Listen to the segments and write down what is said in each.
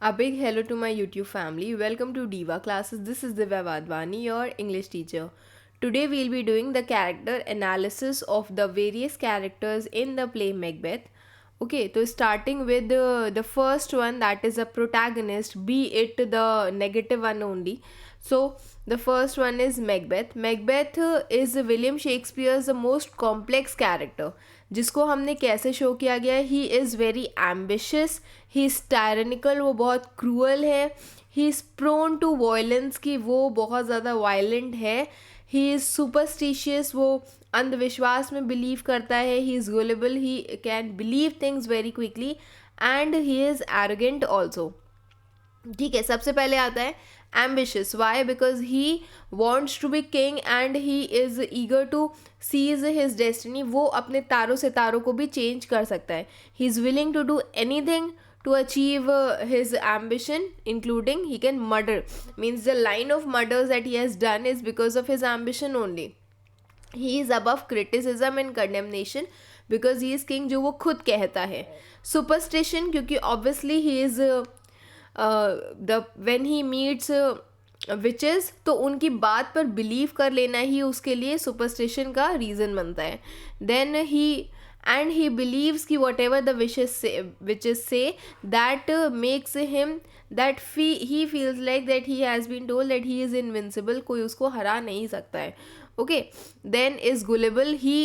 A big hello to my YouTube family. Welcome to Diva Classes. This is Divya Vadvani, your English teacher. Today we'll be doing the character analysis of the various characters in the play Macbeth. Okay, so starting with the first one, that is a protagonist, be it the negative one only. So the first one is Macbeth. Macbeth is William Shakespeare's the most complex character, जिसको हमने कैसे show किया गया है. He is very ambitious, he is tyrannical, वो बहुत cruel है. He is prone to violence, कि वो बहुत ज़्यादा वायलेंट है. ही इज़ सुपरस्टिशियस, वो अंधविश्वास में बिलीव करता है. He is gullible, he can believe things very quickly. And he is arrogant also. ठीक है, सबसे पहले आता है ambitious. Why? Because he wants to be king and he is eager to seize his destiny. वो अपने तारों सितारों को भी चेंज कर सकता है. He is willing to do anything to achieve his ambition, including he can murder. Means the line of murders that he has done is because of his ambition only. He is above criticism and condemnation because he is king, जो वो खुद कहता है. Superstition, क्योंकि obviously he is the when he meets witches, तो उनकी बात पर बिलीव कर लेना ही उसके लिए सुपरस्टिशन का रीज़न बनता है. देन he believes कि whatever the witches say that makes him that he feels like that he has been told that he is invincible, कोई उसको हरा नहीं सकता है. Okay, then is gullible. He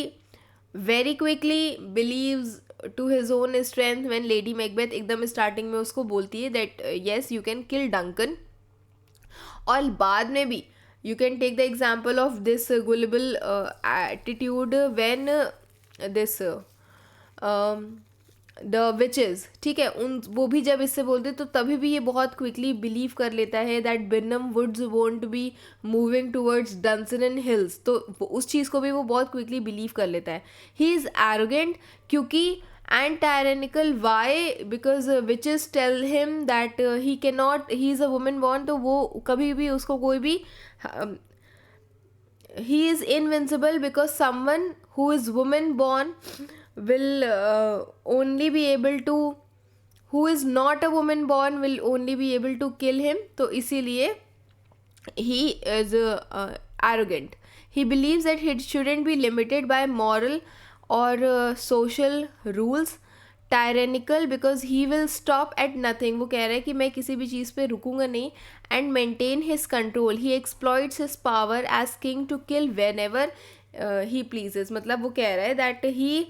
very quickly believes to his own strength when Lady Macbeth एकदम starting में उसको बोलती है that yes you can kill Duncan. और बाद में भी you can take the example of this gullible attitude when this the witches. ठीक है, उन वो भी जब इससे बोलते तो तभी भी ये बहुत क्विकली बिलीव कर लेता है that Birnam woods won't be moving towards Dunsinane and hills. तो उस चीज़ को भी वो बहुत क्विकली बिलीव कर लेता है. ही इज़ एरोगेंट क्योंकि and tyrannical. Why? Because witches tell him that he can not, he is a women born, तो वो कभी भी उसको कोई भी he is invincible because someone who is woman born will only be able to, who is not a woman born will only be able to kill him. तो इसीलिए he is arrogant. He believes that he shouldn't be limited by moral or social rules. Tyrannical because he will stop at nothing. वो कह रहा है कि मैं किसी भी चीज़ पे रुकूंगा नहीं. And maintain his control. He exploits his power as king to kill whenever he pleases. मतलब वो कह रहा है that he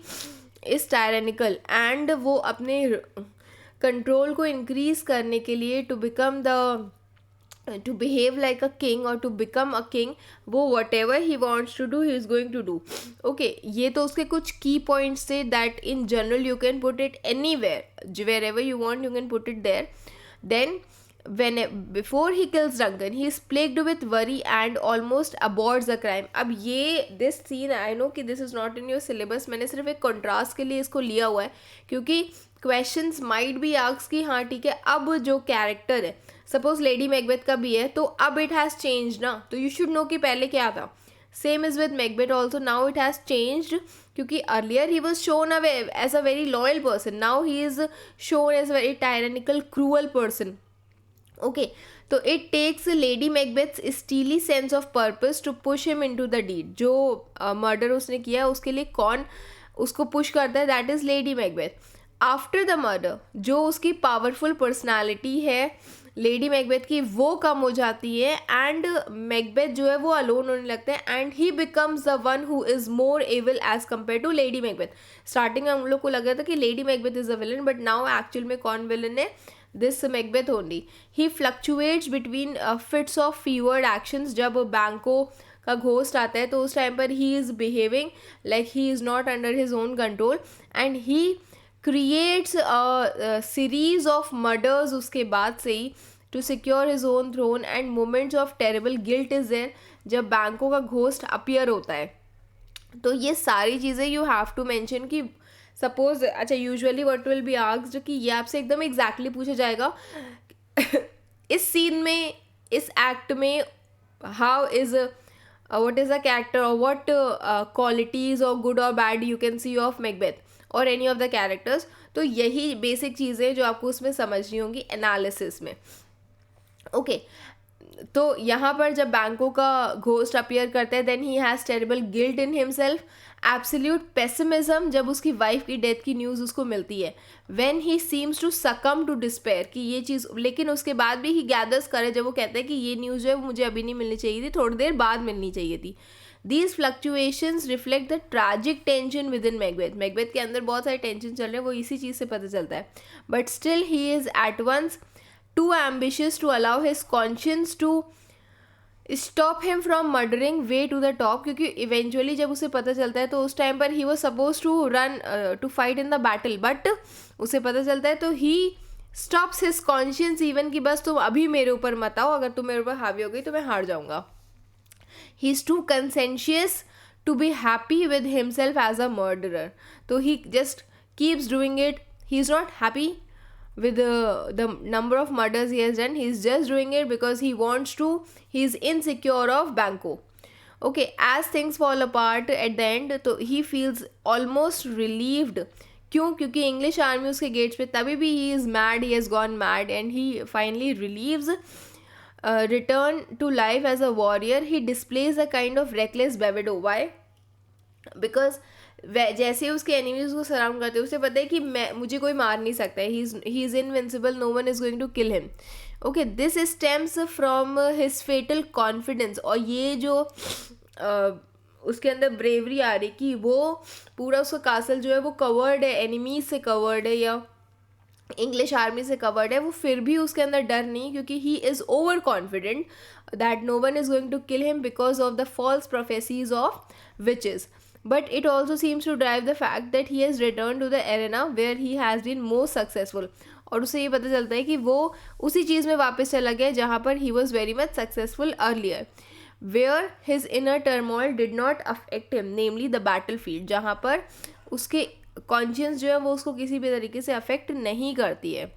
is tyrannical and वो अपने कंट्रोल को इंक्रीज करने के लिए to become the to behave like a king or to become a king, वो whatever he wants to do he is going to do. Okay, ये तो उसके कुछ key points थे that in general you can put it anywhere, wherever you want you can put it there. Then when before he kills Duncan he is plagued with worry and almost aborts the crime. अब ये this scene I know कि this is not in your syllabus, मैंने सिर्फ एक contrast के लिए इसको लिया हुआ है क्योंकि questions might be asked कि हाँ ठीक है अब जो character है, सपोज लेडी मैकबेथ का भी है तो अब इट हैज़ चेंज ना, तो यू शुड नो कि पहले क्या था. Same is with Macbeth also. Now it has changed क्योंकि अर्लियर ही वॉज शोन अवे as a very loyal person. Now he is shown as very tyrannical cruel person. Okay, तो it takes Lady Macbeth's steely sense of purpose to push him in to the deed. जो murder उसने किया उसके लिए कौन उसको push करता है, that is Lady Macbeth. After the murder जो उसकी पावरफुल पर्सनैलिटी है लेडी मैकबेथ की वो कम हो जाती है एंड मैकबेथ जो है वो अलोन होने लगते हैं and he becomes the one who is more evil as compare to Lady Macbeth. Starting में हम लोग को लग रहा था कि Lady Macbeth is a villain, but now actual में कौन विलन है, this Macbeth only. He fluctuates between fits of fevered actions. जब बैंको का घोस्ट आता है तो उस टाइम पर he is behaving like he is not under his own control and he creates a series of murders उसके बाद से ही to secure his own throne and moments of terrible guilt is there जब Banquo का ghost appear होता है. तो ये सारी चीज़ें यू हैव टू मेंशन कि सपोज अच्छा usually what will be asked कि ये आपसे एकदम एग्जैक्टली पूछा जाएगा इस सीन में इस एक्ट में how is what is the character or what qualities or good or bad you can see of Macbeth or any of the characters. तो यही बेसिक चीज़ें जो आपको उसमें समझनी होंगी एनालिसिस में. ओके, तो यहाँ पर जब बैंको का घोस्ट अपीयर करता है, then he has terrible guilt in himself, absolute pessimism जब उसकी वाइफ की डेथ की न्यूज़ उसको मिलती है, when he seems to succumb to despair कि ये चीज़, लेकिन उसके बाद भी ही गैदर्स करे जब वो कहता है कि ये न्यूज़ जो है वो मुझे अभी नहीं मिलनी चाहिए थी, थोड़ी देर बाद मिलनी चाहिए थी. These fluctuations reflect the tragic tension with in Macbeth. Macbeth के अंदर बहुत सारे टेंशन चल रहे हैं, वो इसी चीज़ से पता चलता है. But still he is at once too ambitious to allow his conscience to stop him from murdering way to the top, क्योंकि eventually जब उसे पता चलता है तो उस टाइम पर he was supposed to run to fight in the battle, but उसे पता चलता है तो he stops his conscience even कि बस तुम अभी मेरे ऊपर मत आओ, अगर तुम मेरे ऊपर हावी हो गई तो मैं हार जाऊंगा. he is too conscientious to be happy with himself as a murderer, तो he just keeps doing it. he is not happy with the number of murders he has done. He's just doing it because he wants to, he's insecure of Banco. Okay, as things fall apart at the end, तो he feels almost relieved. क्यों? क्योंकि English army उसके gets पे, तभी भी he is mad, he has gone mad, and he finally relieves, return to life as a warrior. He displays a kind of reckless bravado. Why? Because जैसे उसके enemies को surround करते हैं, उसे पता है कि मुझे कोई मार नहीं सकता है, he is invincible, no one is going to kill him. Okay, this stems from his fatal confidence. और ये जो उसके अंदर ब्रेवरी आ रही कि वो पूरा उसका कासल जो है वो कवर्ड है, एनिमीज से कवर्ड है या इंग्लिश आर्मी से कवर्ड है, वो फिर भी उसके अंदर डर नहीं, क्योंकि he is over confident that no one is going to kill him because of the false prophecies of witches. But it also seems to drive the fact that he has returned to the arena where he has been most successful. और उसे ये पता चलता है कि वो उसी चीज़ में वापस चला गया जहाँ पर he was very much successful earlier, where his inner turmoil did not affect him, namely the battlefield, जहाँ पर उसके conscience जो है वो उसको किसी भी तरीके से affect नहीं करती है.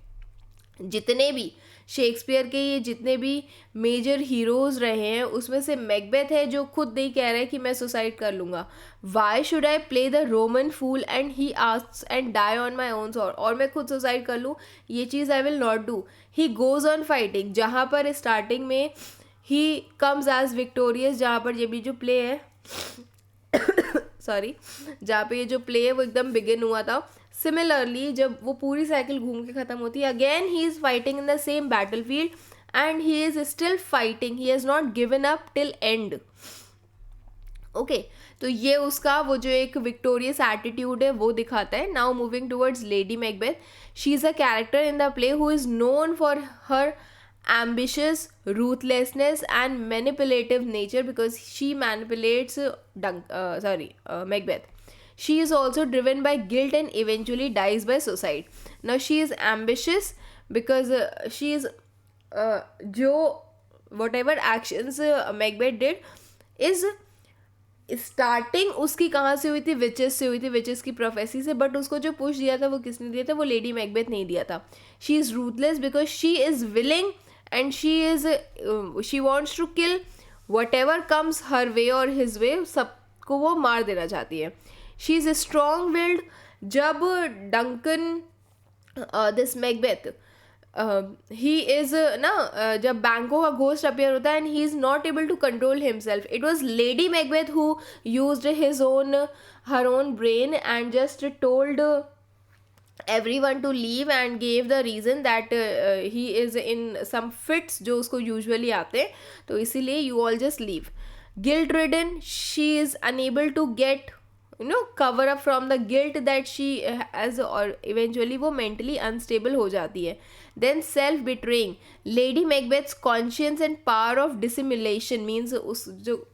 जितने भी शेक्सपियर के ये जितने भी मेजर हीरोज़ रहे हैं उसमें से मैकबेथ है जो खुद नहीं कह रहा है कि मैं सुसाइड कर लूँगा. Why should I play the Roman fool and he asks and die on my own sword, और मैं खुद सुसाइड कर लूँ, ये चीज़ I will not do. He goes on fighting, जहाँ पर स्टार्टिंग में ही कम्स एज विक्टोरियस, जहाँ पर ये भी जो प्ले है सॉरी जहाँ पे ये जो प्ले है वो एकदम बिगिन हुआ था. सिमिलरली जब वो पूरी साइकिल घूम के ख़त्म होती है, again he is fighting in the same battle field and he is still fighting, he has not given up till and. Okay, तो ये उसका वो जो एक विक्टोरियस एटीट्यूड है वो दिखाता है. Now moving towards lady Macbeth, she is a character in the play who is known for her ambitious ruthlessness and manipulative nature because she manipulates Macbeth. She is also driven by guilt and eventually dies by suicide. Now she is ambitious because she is जो whatever actions Macbeth did is starting उसकी कहाँ से हुई थी, witches से हुई थी, witches की प्रोफेसी से. बट उसको जो पुश दिया था वो किसने दिया था, वो लेडी मैकबेथ नहीं दिया था. She is ruthless because she is willing and she wants to kill whatever comes her way और हिज वे, सबको वो मार देना चाहती है. She is strong willed. जब Duncan this Macbeth he is ना जब बैंको का घोस्ट अपीयर होता है and he is not able to control himself, it was Lady Macbeth who used her own brain and just told everyone to leave and gave the reason that he is in some fits जो उसको usually आते हैं, तो इसीलिए you all just leave. Guilt ridden, she is unable to get cover up from the guilt that she has, और eventually वो mentally unstable हो जाती है. Then self betraying, Lady Macbeth's conscience and power of dissimulation means उस जो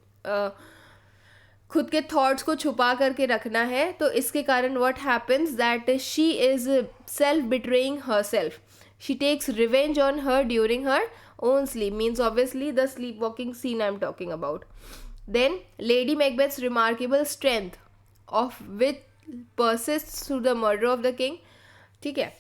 खुद के thoughts को छुपा करके रखना है, तो इसके कारण what happens that she is self betraying herself. She takes revenge on her during her own sleep, means obviously the sleep walking scene I am talking about. Then Lady Macbeth's remarkable strength of which persist through the murder of the king. ठीक है,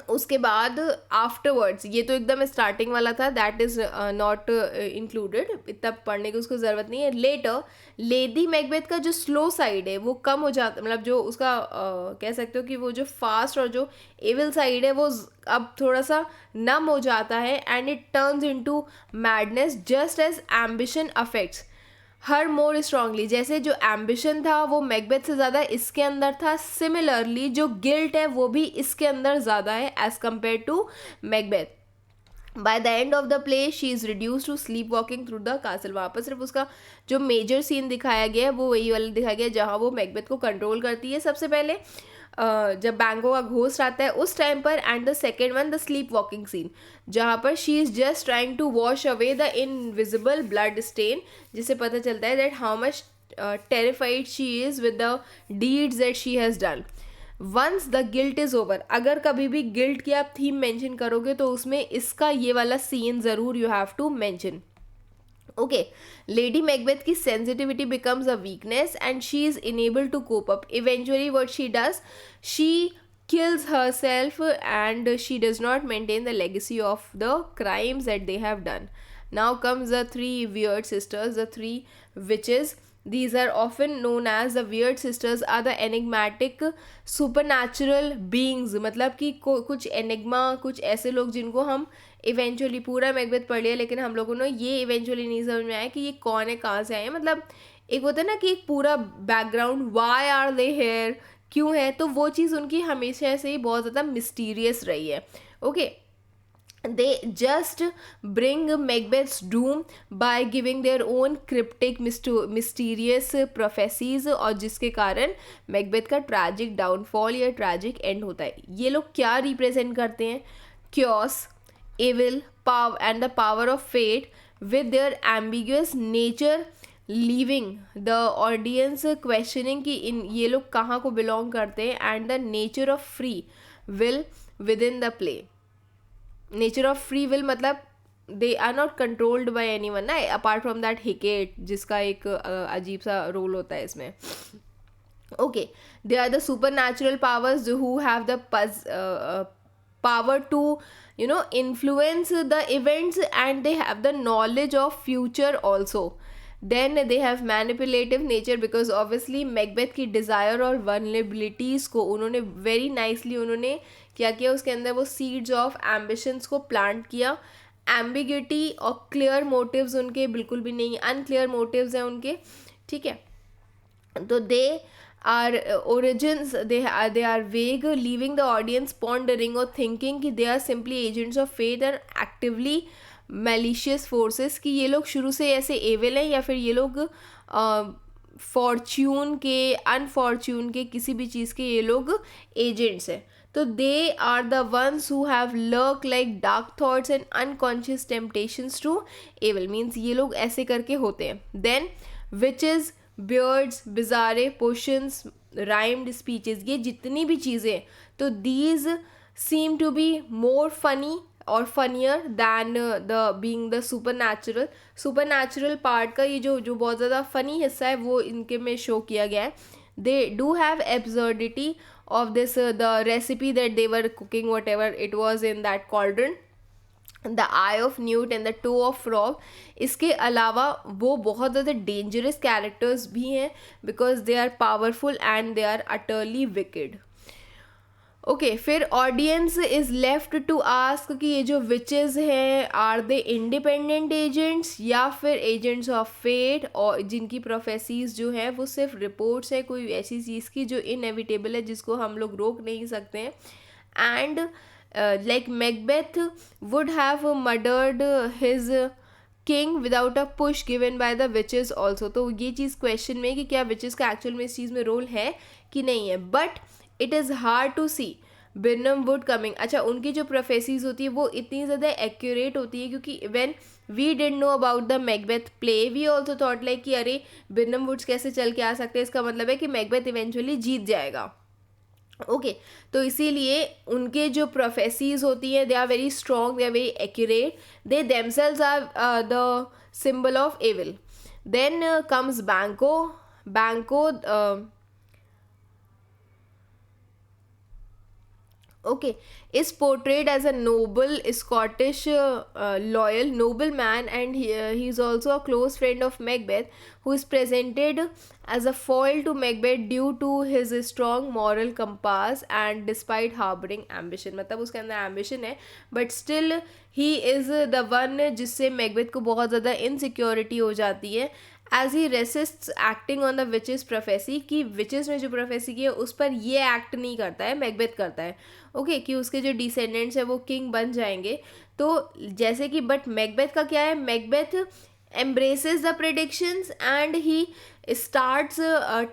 उसके बाद afterwards, ये तो एकदम starting वाला था, that is not included, इतना पढ़ने की उसको ज़रूरत नहीं है. लेटर लेडी मैकबेथ का जो स्लो साइड है वो कम हो जाता, मतलब जो उसका कह सकते हो कि वो जो फास्ट और जो एविल साइड है वो अब थोड़ा सा नम हो जाता है, and it turns into madness just as ambition affects her more strongly. जैसे जो एम्बिशन था वो मैकबेथ से ज़्यादा इसके अंदर था, सिमिलरली जो गिल्ट है वो भी इसके अंदर ज़्यादा है as compare to Macbeth. By the end of the play she is reduce to sleep walking through the castle. वहाँ पर सिर्फ उसका जो मेजर सीन दिखाया गया है वो वही वाला दिखाया गया है जहाँ वो मैकबेथ को कंट्रोल करती है सबसे पहले, जब बैंगो का घोस्ट आता है उस टाइम पर, and the second one the sleep walking scene जहाँ पर she is just trying to wash away the invisible blood stain, जिससे पता चलता है that how much terrified she is with the deeds that she has done. Once the guilt is over, अगर कभी भी guilt की आप थीम मेंशन करोगे तो उसमें इसका ये वाला सीन ज़रूर you have to mention. Okay, Lady Macbeth की sensitivity becomes a weakness and she is unable to cope up. Eventually what she does, she kills herself and she does not maintain the legacy of the crimes that they have done. Now comes the three weird sisters, the three witches. These are often known as the weird sisters, are the enigmatic supernatural beings. मतलब कि कुछ enigma, कुछ ऐसे लोग जिनको हम eventually, पूरा Macbeth पढ़ लिया लेकिन हम लोगों ने ये इवेंचुअली नहीं समझ में आया कि ये कौन है, कहाँ से आए हैं. मतलब एक होता है ना कि एक पूरा background, why are they here, क्यों है, तो वो चीज़ उनकी हमेशा से ही बहुत ज़्यादा मिस्टीरियस रही है. Okay, they just bring Macbeth's doom by giving their own cryptic mysterious prophecies, और जिसके कारण मैकबेथ का ट्रैजिक डाउनफॉल या ट्रैजिक एंड होता है. ये लोग क्या रिप्रेजेंट करते हैं? Chaos, evil, power and the power of fate with their ambiguous nature, leaving the audience questioning कि इन ये लोग कहाँ को belong करते हैं, and the nature of free will within the play. Nature of free will मतलब they are not controlled by anyone ना, apart from that Hecate जिसका एक अजीब सा रोल होता है इसमें. Okay, they are the supernatural powers who have the power to influence the events, and they have the knowledge of future also. Then they have manipulative nature because obviously Macbeth की desire और vulnerabilities को उन्होंने very nicely उन्होंने क्या किया, उसके अंदर वो seeds of ambitions को plant किया. ambiguity और clear motives उनके बिल्कुल भी नहीं, unclear motives हैं उनके, ठीक है. तो they are origins, they are vague, leaving the audience pondering or thinking कि they are simply agents of fate and actively malicious forces, कि ये लोग शुरू से ऐसे evil हैं या फिर ये लोग फॉर्च्यून के, अनफॉर्च्यून के, किसी भी चीज़ के ये लोग एजेंट्स हैं. तो they are the ones who have lurk like dark thoughts and unconscious temptations to evil, means ये लोग ऐसे करके होते हैं. Then witches, beards, bizarre, potions, rhymed speeches, ये जितनी भी चीज़ें, तो these seem to be more funny और funnier than the being the supernatural part का ये जो बहुत ज़्यादा फ़नी हिस्सा है वो इनके में शो किया गया है. They do have absurdity of this, the recipe that they were cooking whatever it was in that cauldron, the eye of newt and the toe of frog. इसके अलावा वो बहुत ज़्यादा डेंजरस कैरेक्टर्स भी हैं because they are powerful and they are utterly wicked. Okay, फिर audience is left to ask कि ये जो विचेस हैं आर दे इंडिपेंडेंट एजेंट्स या फिर एजेंट्स ऑफ फेट, और जिनकी प्रोफेसीज जो हैं वो सिर्फ रिपोर्ट्स है कोई ऐसी चीज़ की जो इनएविटेबल है, जिसको हम लोग रोक नहीं सकते हैं. And like Macbeth would have murdered his king without a push given by the witches also. तो ये चीज़ क्वेश्चन में कि क्या witches का एक्चुअल में इस चीज़ में रोल है कि नहीं है. But it is hard to see Birnam Wood coming. अच्छा, उनकी जो प्रोफेसीज होती है वो इतनी ज़्यादा एक्यूरेट होती है क्योंकि when we didn't know about the Macbeth play we also thought like कि अरे बिर्नम वुड्स कैसे चल के आ सकते हैं, इसका मतलब है कि मैकबेथ इवेंचुअली जीत जाएगा. ओके, तो इसीलिए उनके जो प्रोफेसीज होती हैं they are very strong, they are very accurate, they themselves are the symbol of evil. Then comes Banquo. Banquo okay, is portrayed as a noble Scottish loyal nobleman, and he's also a close friend of Macbeth, who is presented as a foil to Macbeth due to his strong moral compass and despite harboring ambition. मतलब उसके अंदर ambition है, but still he is the one जिससे Macbeth को बहुत ज़्यादा insecurity हो जाती है, as he resists acting on the witches prophecy, कि विचेस ने जो प्रोफेसी की है उस पर ये एक्ट नहीं करता है, मैकबेथ करता है, ओके, कि उसके जो डिसेंडेंट्स है वो किंग बन जाएंगे. तो जैसे कि बट मैकबेथ का क्या है, Macbeth embraces the predictions and he starts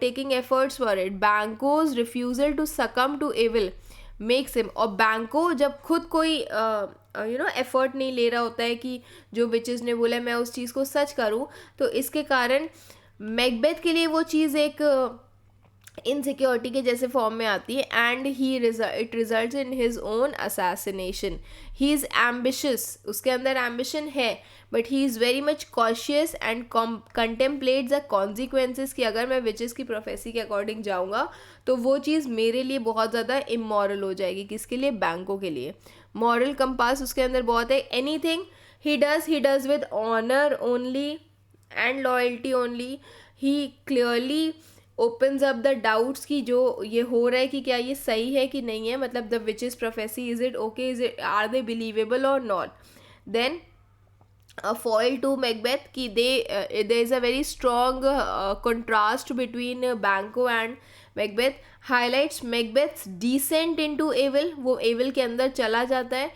taking efforts for it. Banquo's refusal to succumb to evil makes him, और बैंको जब खुद कोई एफर्ट नहीं ले रहा होता है कि जो विचेस ने बोला मैं उस चीज़ को सच करूं, तो इसके कारण मैकबेथ के लिए वो चीज़ एक इनसिक्योरिटी के जैसे फॉर्म में आती है, and it results in his own assassination. He is ambitious, उसके अंदर एम्बिशन है, but he is very much cautious and contemplate the consequences, कि अगर मैं विचेस की प्रोफेसी के अकॉर्डिंग जाऊँगा तो वो चीज़ मेरे लिए बहुत ज़्यादा इमोरल हो जाएगी. किसके लिए, बैंको के लिए. मॉरल कंपास उसके अंदर बहुत है. Anything he does with honour only and loyalty only. He clearly opens up the doubts कि जो ये हो रहा है कि क्या ये सही है कि नहीं है, मतलब the witches prophecy, is it okay, is it, are they believable और not. Then a foil to Macbeth, कि there is a very strong contrast between Banquo and Macbeth, highlights Macbeth's descent into evil, वो evil के अंदर चला जाता है,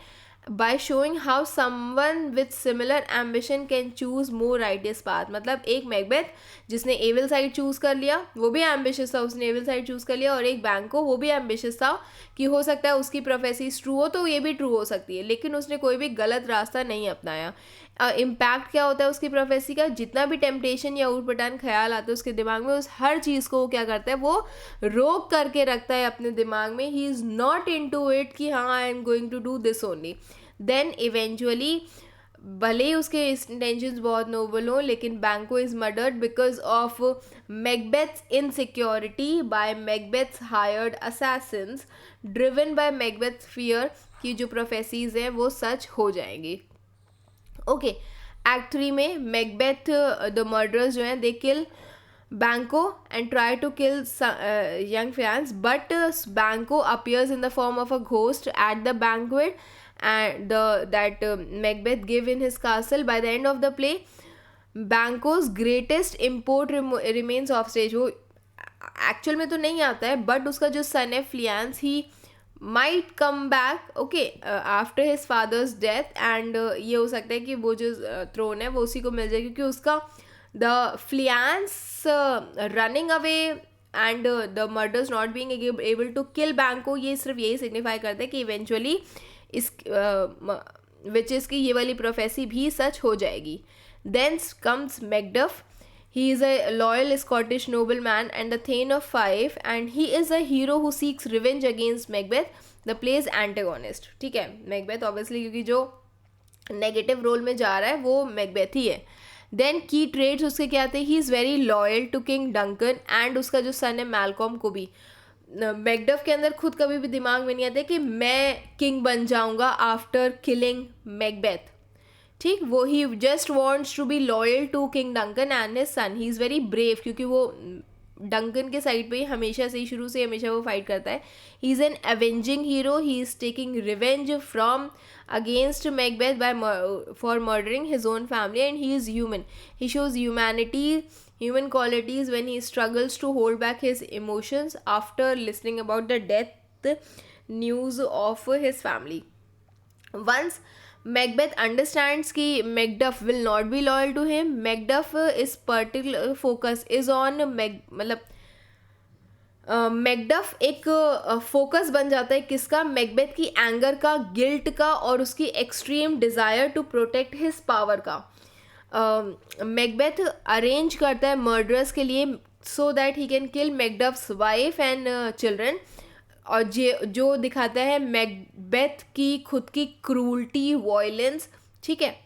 by showing how someone with similar ambition can choose more righteous path. मतलब एक Macbeth जिसने एविल साइड चूज़ कर लिया, वो भी एम्बिशियस था, उसने एविल साइड चूज़ कर लिया, और एक बैंको वो भी एम्बिशियस था कि हो सकता है उसकी प्रोफेसीज ट्रू हो तो ये भी ट्रू हो सकती है, लेकिन उसने कोई भी गलत रास्ता नहीं अपनाया. इम्पैक्ट क्या होता है उसकी प्रोफेसी का, जितना भी टेम्पटेशन या ऊट पटान ख्याल आता है उसके दिमाग में, उस हर चीज़ को वो क्या करता है, वो रोक करके रखता है अपने दिमाग में. He is not into it कि हाँ I am going to do this only. Then eventually, भले ही उसके इंटेंशंस बहुत नोबल हों, लेकिन Banquo is murdered because of Macbeth's insecurity by Macbeth's hired assassins, driven by Macbeth's fear कि जो प्रोफेसीज हैं वो सच हो जाएंगी. ओके, एक्ट 3 में मैकबेथ द मर्डरर्स जो हैं दे किल Banquo and try to kill young fiance, but Banquo appears in the form of a ghost at the banquet and that Macbeth gave in his castle. By the end of the play, Banquo's greatest import remains off stage. वो actual में तो नहीं आता है, but उसका जो son है Fleance, he might come back okay after his father's death, and ये हो सकता है कि वो जो थ्रोन है वो उसी को मिल जाए, क्योंकि उसका the Fleance running away and the murders not being able to kill Banquo, ये सिर्फ यही सिग्निफाई करता है कि इवेंचुअली इस विचेस की ये वाली प्रोफेसी भी सच हो जाएगी. Then comes Macduff. He is a loyal Scottish nobleman and the Thane of Fife, and he is a hero who seeks revenge against Macbeth, the play's antagonist. ठीक है, Macbeth obviously क्योंकि जो नेगेटिव रोल में जा रहा है वो Macbeth ही है. देन की ट्रेड्स उसके क्या थे, he is very loyal to king Duncan, and उसका जो सन है मैलकॉम को भी. मैकडफ के अंदर खुद कभी भी दिमाग में नहीं आता कि मैं किंग बन जाऊंगा आफ्टर किलिंग मैकबेथ. ठीक, वो he just wants to be loyal to king Duncan and his son. He is very brave, क्योंकि वो डंकन के साइड पे ही हमेशा से ही शुरू से हमेशा वो फाइट करता है. He is an avenging hero. He is taking revenge from against Macbeth for murdering his own family, and he is human. He shows human qualities when he struggles to hold back his emotions after listening about the death news of his family. Once Macbeth understands कि Macduff will not be loyal to him, Macduff is particular focus is on मतलब Macduff एक focus बन जाता है किसका, Macbeth की anger का, guilt का, और उसकी extreme desire to protect his power का. मैकबेथ अरेंज करता है मर्डरर्स के लिए so that he can kill Macduff's wife and children, और जो दिखाता है मैकबेथ की खुद की क्रूल्टी, वॉयलेंस. ठीक है,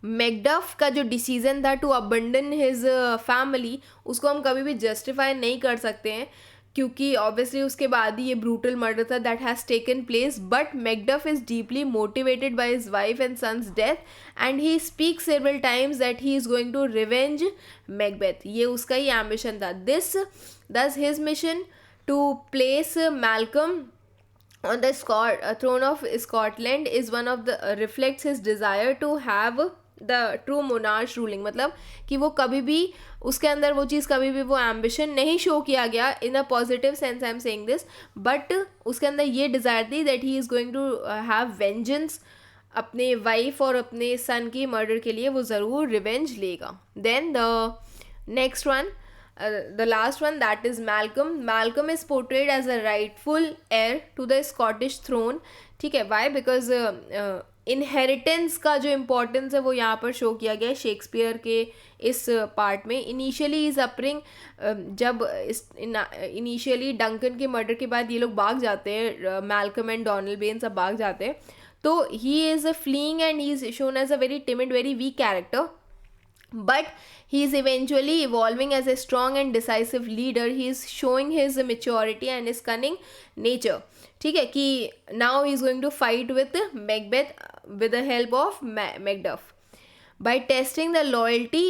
मैकडफ का जो डिसीजन था टू अबंडन हिज फैमिली, उसको हम कभी भी जस्टिफाई नहीं कर सकते हैं, क्योंकि ऑब्वियसली उसके बाद ही ये ब्रूटल मर्डर था that has taken place. But Macduff is deeply motivated by his wife and sons death and he speak several times that he is going to revenge Macbeth. ये उसका ही एम्बिशन था. This does his mission to place Malcolm on the throne of Scotland is one of the reflects his desire to have the true monarch ruling. मतलब कि वो कभी भी उसके अंदर वो चीज़ कभी भी वो एम्बिशन नहीं शो किया गया in a positive sense. I am saying this. But उसके अंदर ये डिज़ायर थी that he is going to have vengeance अपने वाइफ और अपने सन की मर्डर के लिए वो ज़रूर रिवेंज लेगा. Then the next one, the last one, that is Malcolm. Malcolm is portrayed as a rightful heir to the Scottish throne. ठीक है. Why? Because इनहेरिटेंस का जो इम्पोर्टेंस है वो यहाँ पर शो किया गया है शेक्सपियर के इस पार्ट में. इनिशियली इज अपरिंग, जब इनिशियली डंकन के मर्डर के बाद ये लोग भाग जाते हैं, मैल्कम एंड डोनाल्ड बेन सब भाग जाते हैं, तो he is a fleeing and he is shown as a very timid, very weak character. But he is eventually evolving as a strong and decisive leader. He is showing his maturity and his cunning nature. ठीक है कि now he is going to fight with Macbeth with the help of Macduff by testing the loyalty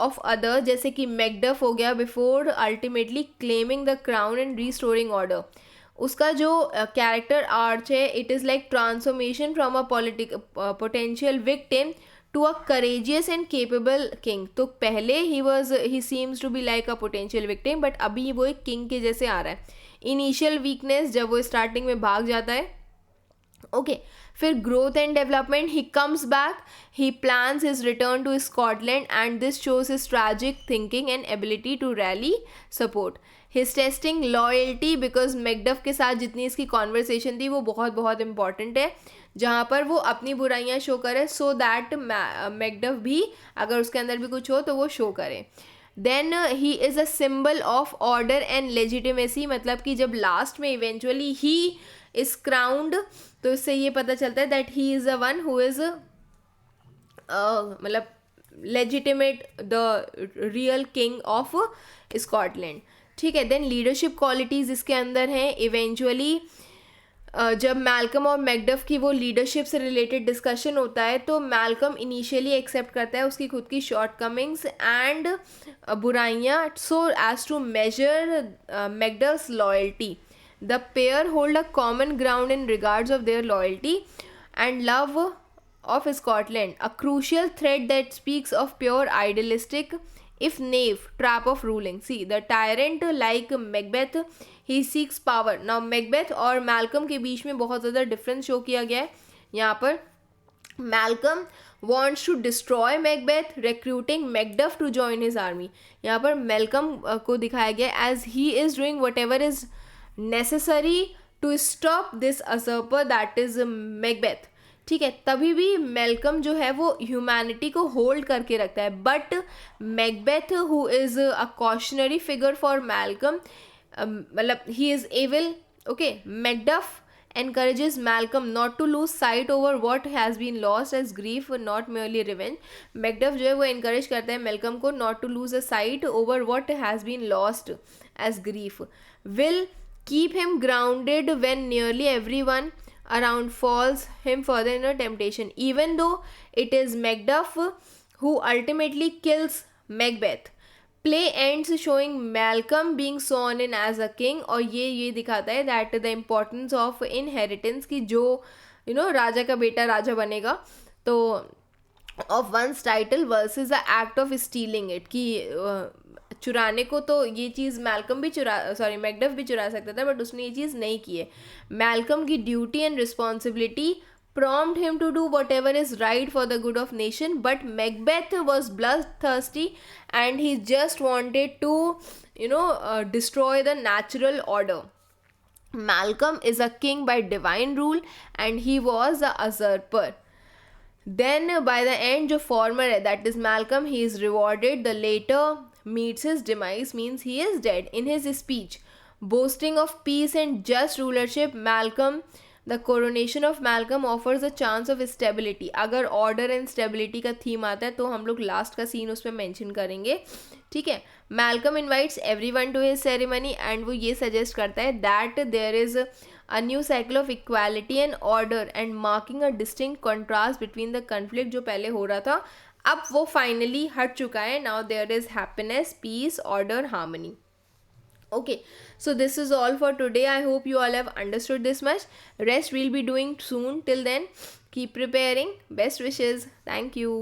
of others, जैसे कि Macduff हो गया, before ultimately claiming the crown and restoring order. उसका जो character arc है, it is like transformation from a potential victim to a courageous and capable king. तो पहले he seems to be like a potential victim, but अभी वो एक king के जैसे आ रहा है. इनिशियल वीकनेस जब वो स्टार्टिंग में भाग जाता है. ओके फिर growth and development, he comes back, he plans his return to Scotland and this shows his tragic thinking and ability to rally support. His testing loyalty, because Macduff के साथ जितनी इसकी कॉन्वर्सेशन थी वो बहुत बहुत इंपॉर्टेंट है, जहाँ पर वो अपनी बुराइयाँ शो करे सो दैट मैकडफ भी अगर उसके अंदर भी कुछ हो तो वो शो करे. Then he is a symbol of order and legitimacy, मतलब कि जब लास्ट में इवेंचुअली ही इज़ क्राउंड तो इससे ये पता चलता है that he is a one who is मतलब legitimate the real king of Scotland. ठीक है. देन लीडरशिप क्वालिटीज़ इसके अंदर हैं. इवेंचुअली जब मैल्कम और मैकडफ की वो लीडरशिप से रिलेटेड डिस्कशन होता है तो मैल्कम इनिशियली एक्सेप्ट करता है उसकी खुद की शॉर्ट कमिंग्स एंड बुराइयाँ so as to measure Macduff's loyalty. The pair hold a common ground in regards of their loyalty and love of Scotland, a crucial thread that speaks of pure idealistic if knave trap of ruling. See, the tyrant like Macbeth, he seeks power. Now Macbeth और Malcolm के बीच में बहुत ज़्यादा difference show किया गया है यहाँ पर. Malcolm wants to destroy Macbeth, recruiting Macduff to join his army. यहाँ पर Malcolm को दिखाया गया as he is doing whatever is necessary to stop this usurper that is Macbeth. ठीक है. तभी भी मैल्कम जो है वो ह्यूमैनिटी को होल्ड करके रखता है, but Macbeth who is a cautionary figure for Malcolm, मतलब he is evil. Okay. Macduff encourages Malcolm not to lose sight over what has been lost as grief, not merely revenge. Macduff जो है वो encourage करता है Malcolm को not to lose a sight over what has been lost as grief. Will keep him grounded when nearly everyone around falls him further in a temptation, even though it is Macduff who ultimately kills Macbeth. Play ends showing Malcolm being sworn in as a king, और ये दिखाता है that the importance of inheritance कि जो राजा का बेटा राजा बनेगा तो of one's title versus the act of stealing it, कि चुराने को तो ये चीज़ मैकडफ भी चुरा सकता था बट उसने ये चीज़ नहीं की है. मैल्कम की duty and responsibility prompt him to do whatever is right for the good of nation, but Macbeth was bloodthirsty and he just wanted to destroy the natural order. Malcolm is a king by divine rule and he was a usurper. Then by the end जो former है that is Malcolm, he is rewarded. The later meets his demise, means he is dead. In his speech boasting of peace and just rulership, Malcolm the coronation of Malcolm offers a chance of stability. अगर order and stability का theme आता है तो हम लोग last का scene उसमें mention करेंगे. ठीक है. Malcolm invites everyone to his ceremony and वो ये सजेस्ट करता है that there is a new cycle of equality and order and marking a distinct contrast between the conflict जो पहले हो रहा था, अब वो फाइनली हट चुका है. Now there is happiness, peace, order, harmony. Okay, so this is all for today. I hope you all have understood this much. Rest we'll be doing soon. Till then, keep preparing. Best wishes. Thank you.